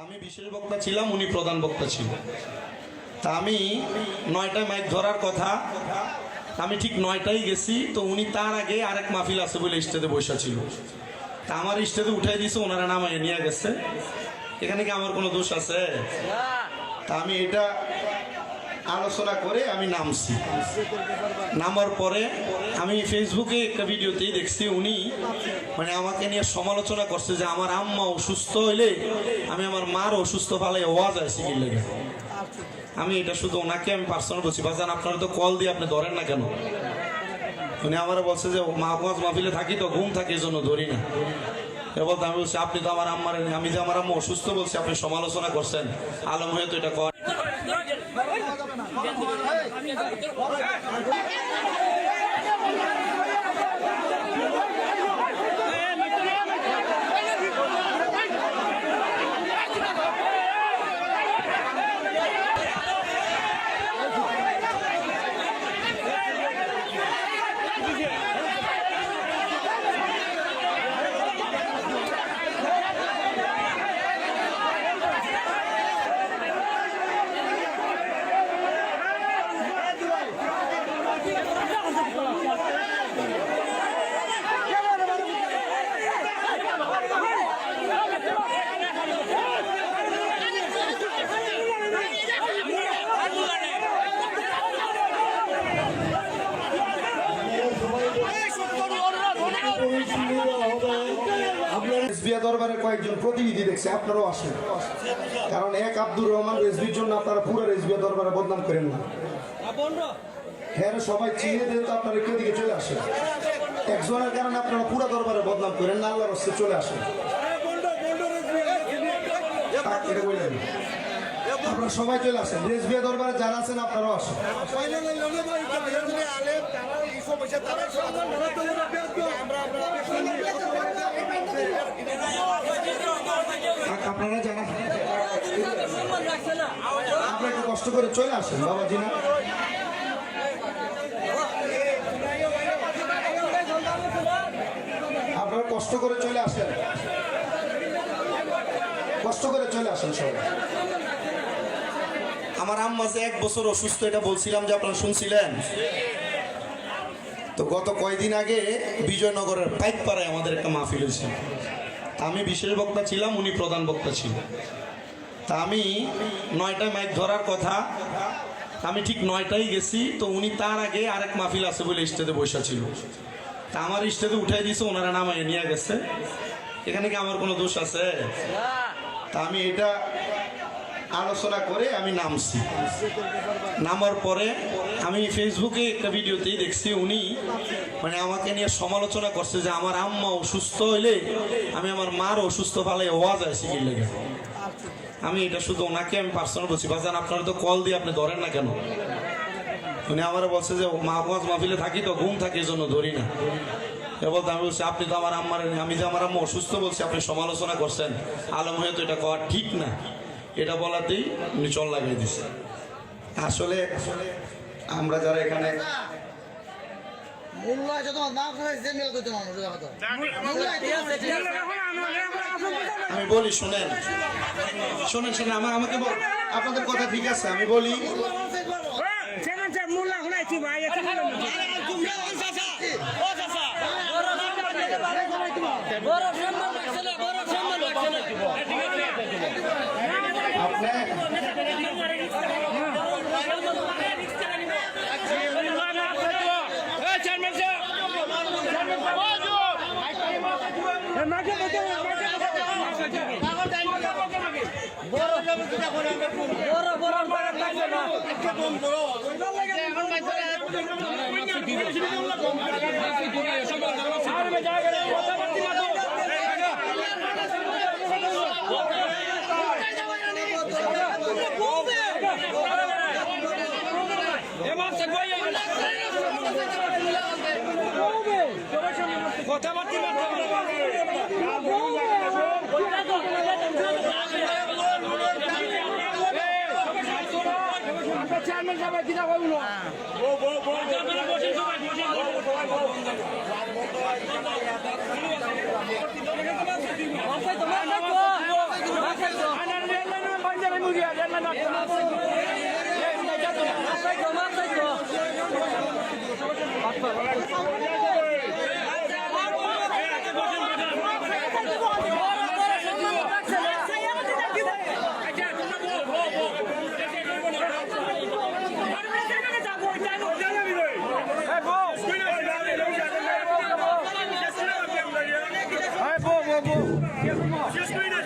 আমি বিশেষ বক্তা ছিলাম, উনি প্রধান বক্তা ছিলেন। তা আমি 9টায় মাইক ধরার কথা, আমি ঠিক 9টায় গেছি, তো উনি তার আগে আরেক মাহফিল আছে বলে স্টেজে বসা ছিল। তা আমার স্টেজে উঠাই দিয়েছে, ওনারা নামায় নিয়ে গেছে। এখানে কি আমার কোনো দোষ আছে? তা আমি এটা আলোচনা করে আমি নামছি। নামার পরে আমি ফেসবুকে একটা ভিডিওতেই দেখছি উনি মানে আমাকে নিয়ে সমালোচনা করছে যে আমার আম্মা অসুস্থ হইলে আমি আমার মার অসুস্থ ফালে ওয়াজ আসি কি লেগে। আমি এটা শুধু ওনাকে আমি পার্সোনাল বলছি, বাজান আপনারা তো কল দিয়ে আপনি ধরেন না কেন? উনি আমার বলছে যে ওয়াজ মাহফিলে থাকি তো ঘুম থাকে এই জন্য ধরি না। বলতে আমি বলছি আপনি তো আমার আম্মার, আমি যে আমার আম্মা অসুস্থ বলছি আপনি সমালোচনা করছেন, আলম হয়ে তো এটা কর। দরবারের কয়েকজন প্রতিনিধি দেখছে, আপনারাও আসেন, কারণ এক আব্দুর রহমান রেজবির জন্য আপনারা পুরো রেজবিয়া দরবারে বদনাম করেন না। হ্যাঁ সবাই চিনে দেন, তো আপনারা কেউ দিকে চলে আসেন। একজনের কারণে আপনারা পুরো দরবারে বদনাম করেন না, আল্লাহর রাস্তায় চলে আসেন। আপনারা সবাই চলে আসেন, রেজবিয়া দরবারে যারা আছেন আপনারাও আসেন। আপনারা যারা আপনারা একটু কষ্ট করে চলে আসেন বাবাজি না। আপনারা কষ্ট করে চলে আসেন, কষ্ট করে চলে আসেন সবাই। আমার আম্মা যে 1 বছর অসুস্থ, এটা বলছিলাম যে আপনারা শুনছিলেন তো। গত কয়েকদিন আগে বিজয়নগরের পাইকপাড়ায় আমাদের একটা মাহফিল হয়েছিল। তা আমি বিশেষ বক্তা ছিলাম, উনি প্রধান বক্তা ছিলেন। তা আমি 9টায় মাইক ধরার কথা, আমি ঠিক 9টায় গেছি, তো উনি তার আগে আরেক মাহফিল আছে বলে স্টেজে বসা ছিল। তা আমার স্টেজে উঠাই দিয়েছে, ওনারা নামায় নিয়ে গেছে। এখানে কি আমার কোনো দোষ আছে? তা আমি এটা আলোচনা করে আমি নামছি। নামার পরে আমি ফেসবুকে একটা ভিডিওতেই দেখছি উনি মানে আমাকে নিয়ে সমালোচনা করছে যে আমার আম্মা অসুস্থ হইলে আমি আমার মার অসুস্থ ফালে ওয়াজ আসি কি লেগে। আমি এটা শুধু ওনাকে আমি পার্সোনাল বলছি, বাজান আপনারা তো কল দিয়ে আপনি ধরেন না কেন? উনি আমার বলছে যে ওয়াজ মাহফিলে থাকি তো ঘুম থাকে এই জন্য ধরি না। বলতে আমি বলছি আপনি তো আমার আম্মার, আমি যে আমার আম্মা অসুস্থ বলছি আপনি সমালোচনা করছেন, আলম হয়ে তো এটা করা ঠিক না। এটা বলাতেই উনি চল লাগিয়ে দিছে। আসলে আমরা যারা এখানে আমি বলি শুনেন শুনেন শুনেন আমাকে আপনাদের কথা ঠিক আছে, আমি বলি কথাবার্তা চেয়ারম্যান সাহেব কিনা কইল বসেন সবাই Hey,